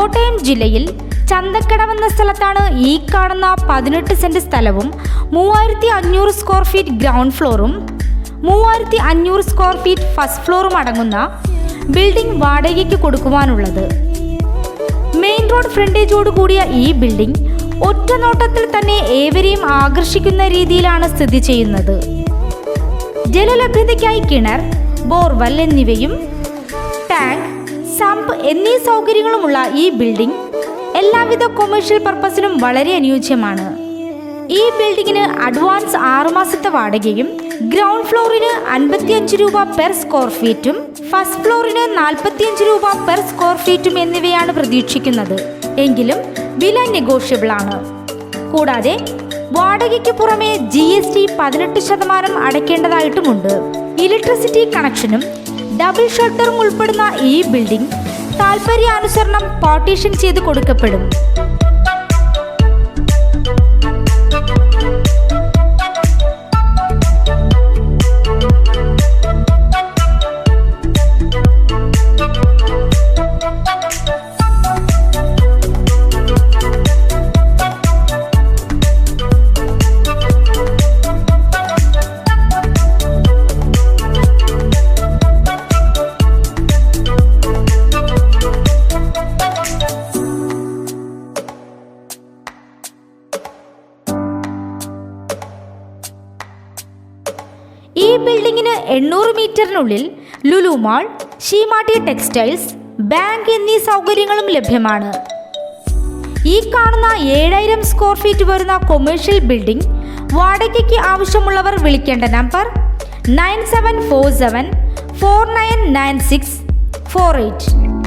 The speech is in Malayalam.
കോട്ടയം ജില്ലയിൽ ചന്തക്കടവെന്ന സ്ഥലത്താണ് ഈ കാണുന്ന 18 സെന്റ് സ്ഥലവും 3500 സ്ക്വയർ ഫീറ്റ് ഗ്രൗണ്ട് ഫ്ലോറും 3500 സ്ക്വയർ ഫീറ്റ് ഫസ്റ്റ് ഫ്ലോറും അടങ്ങുന്ന ബിൽഡിംഗ് വാടകയ്ക്ക് കൊടുക്കുവാനുള്ളത്. മെയിൻ റോഡ് ഫ്രണ്ടേജോട് കൂടിയ ഈ ബിൽഡിംഗ് ഒറ്റ നോട്ടത്തിൽ തന്നെ ഏവരെയും ആകർഷിക്കുന്ന രീതിയിലാണ് സ്ഥിതി ചെയ്യുന്നത്. ജലലഭ്യതയ്ക്കായി കിണർ, ബോർവെൽ എന്നിവയും ടാങ്ക്, സമ്പ് എന്നീ സൗകര്യങ്ങളുമുള്ള ഈ ബിൽഡിംഗ് എല്ലാവിധ കൊമേഴ്ഷ്യൽ പർപ്പസിനും വളരെ അനുയോജ്യമാണ്. ഈ ബിൽഡിങ്ങിന് അഡ്വാൻസ് 6 മാസത്തെ വാടകയും ഗ്രൗണ്ട് ഫ്ലോറിന് 55 രൂപ പെർ സ്ക്വയർ ഫീറ്റും ഫസ്റ്റ് ഫ്ലോറിന് 45 രൂപ പെർ സ്ക്വയർ ഫീറ്റും എന്നിവയാണ് പ്രതീക്ഷിക്കുന്നത്. എങ്കിലും വില നെഗോഷ്യബിൾ ആണ്. കൂടാതെ വാടകയ്ക്ക് പുറമെ GST 18% അടയ്ക്കേണ്ടതായിട്ടുമുണ്ട്. ഇലക്ട്രിസിറ്റി കണക്ഷനും ഡബിൾ ഷട്ടറും ഉൾപ്പെടുന്ന ഈ ബിൽഡിംഗ് താൽപര്യാനുസരണം പാർട്ടീഷൻ ചെയ്ത് കൊടുക്കപ്പെടും. ഈ ബിൽഡിങ്ങിന് 800 മീറ്ററിനുള്ളിൽ Lulu mall, Seematti textiles, bank എന്നീ സൗകര്യങ്ങളും ലഭ്യമാണ്. ഈ കാണുന്ന 7000 സ്ക്വയർ ഫീറ്റ് വരുന്ന കൊമേഴ്ഷ്യൽ ബിൽഡിംഗ് വാടകയ്ക്ക് ആവശ്യമുള്ളവർ വിളിക്കേണ്ട നമ്പർ 9747499648.